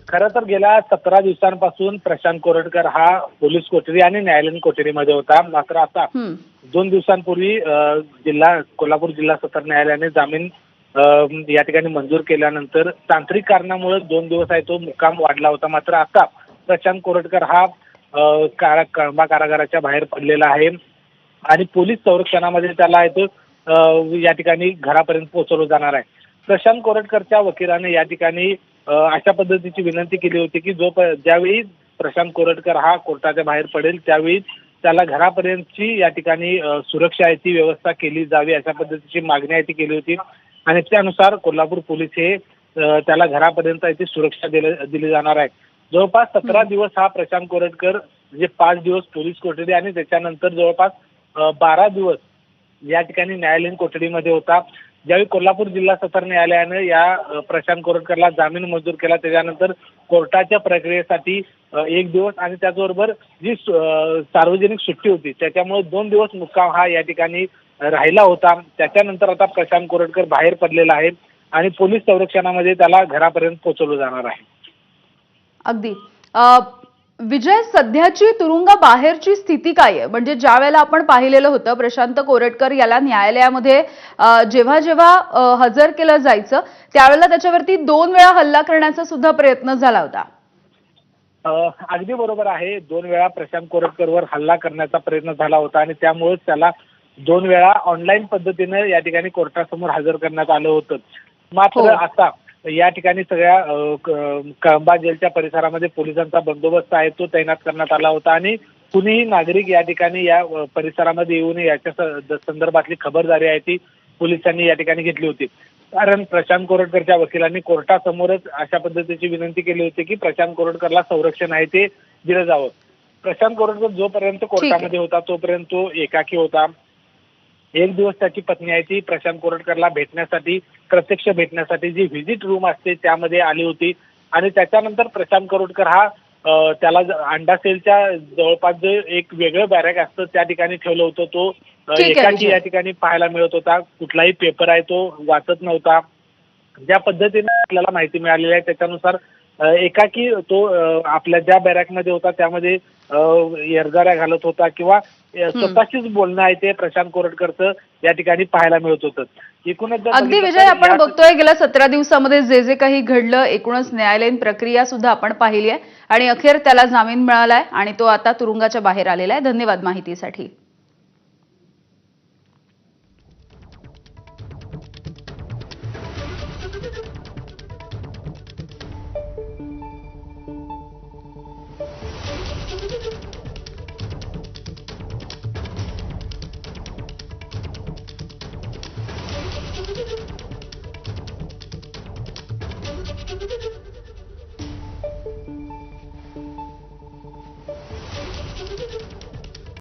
खरं तर गेल्या 17 दिवसांपासून प्रशांत कोरटकर हा पोलीस कोठडी आणि न्यायालयीन कोठडीमध्ये होता. मात्र आता हं. 2 दिवसांपूर्वी कोल्हापूर जिल्हा सत्र न्यायालयाने जामीन या ठिकाणी मंजूर केल्यानंतर तांत्रिक कारणामुळे 2 दिवस आहे तो मुक्काम वाढला होता. मात्र आता प्रशांत कोरटकर हा कळंबा कारागाराच्या बाहेर पडलेला आहे आणि पोलीस संरक्षणामध्ये त्याला आहे तो या ठिकाणी घरापर्यंत पोहोचवलं जाणार आहे. प्रशांत कोरटकरच्या वकिलाने या ठिकाणी अशा पद्धतीची विनंती केली होती की ज्यावेळी प्रशांत कोरटकर हा कोर्टाच्या बाहेर पडेल त्यावेळी त्याला घरापर्यंतची या ठिकाणी सुरक्षा आहे ती व्यवस्था केली जावी अशा पद्धतीची मागणी आहे ती केली होती आणि त्यानुसार कोल्हापूर पोलीस हे त्याला घरापर्यंत ती सुरक्षा दिली जाणार आहे. जवळपास 17 दिवस हा प्रशांत कोरटकर म्हणजे 5 दिवस पोलीस कोठडी आणि त्याच्यानंतर जवळपास 12 दिवस या ठिकाणी न्यायालयीन कोठडीमध्ये होता. ज्यावेळी कोल्हापूर जिल्हा सत्र न्यायालयानं या प्रशांत कोरटकरला जामीन मंजूर केला त्याच्यानंतर कोर्टाच्या प्रक्रियेसाठी 1 दिवस आणि त्याचबरोबर जी सार्वजनिक सुट्टी होती त्याच्यामुळे 2 दिवस मुक्काम हा या ठिकाणी राहिला होता. त्याच्यानंतर आता प्रशांत कोरटकर बाहेर पडलेला आहे आणि पोलीस संरक्षणामध्ये त्याला घरापर्यंत पोहोचवलं जाणार आहे. अगदी विजय, सध्याची तुरुंगाबाहेरची स्थिती काय आहे? म्हणजे ज्या वेळेला आपण पाहिलेलं होतं प्रशांत कोरटकर याला न्यायालयामध्ये जेव्हा जेव्हा हजर केलं जायचं त्यावेळेला त्याच्यावरती 2 वेळा हल्ला करण्याचा सुद्धा प्रयत्न झाला होता. अगदी बरोबर आहे. 2 वेळा प्रशांत कोरटकरवर हल्ला करण्याचा प्रयत्न झाला होता आणि त्यामुळेच त्याला 2 वेळा ऑनलाईन पद्धतीने या ठिकाणी कोर्टासमोर हजर करण्यात आलं होतं. मात्र आता या ठिकाणी सगळ्या कळंबा जेलच्या परिसरामध्ये पोलिसांचा बंदोबस्त आहे तो तैनात करण्यात आला होता आणि कुणीही नागरिक या ठिकाणी या परिसरामध्ये येऊ नये याच्या संदर्भातली खबरदारी आहे ती पोलिसांनी या ठिकाणी घेतली होती. कारण प्रशांत कोरटकरच्या वकिलांनी कोर्टासमोरच अशा पद्धतीची विनंती केली होती की प्रशांत कोरटकरला संरक्षण आहे ते दिलं जावं. प्रशांत कोरटकर जोपर्यंत कोर्टामध्ये होता तोपर्यंत तो एकाकी होता. 1 दिवस त्याची पत्नी आहे ती प्रशांत कोरटकरला प्रत्यक्ष भेटण्यासाठी जी व्हिजिट रूम असते त्यामध्ये आली होती आणि त्याच्यानंतर प्रशांत कोरटकर हा त्याला अंडा सेलच्या जवळपास जे एक वेगळं बॅरॅक असतं त्या ठिकाणी ठेवलं होतं. तो एकाकी या ठिकाणी पाहायला मिळत होता. कुठलाही पेपर आहे तो वाचत नव्हता. ज्या पद्धतीने आपल्याला माहिती मिळालेली आहे त्याच्यानुसार एकाकी तो आपल्या ज्या बॅरॅकमध्ये होता त्यामध्ये एरगाऱ्या घालत होता किंवा स्वतःशीच बोलणं आहे ते प्रशांत कोरटकरचं या ठिकाणी पाहायला मिळत होतं. एकूणच अगदी विजय, आपण बघतोय गेल्या 17 दिवसामध्ये जे जे काही घडलं एकूणच न्यायालयीन प्रक्रिया सुद्धा आपण पाहिली आहे आणि अखेर त्याला जामीन मिळालाय आणि तो आता तुरुंगाच्या बाहेर आलेला आहे. धन्यवाद माहितीसाठी.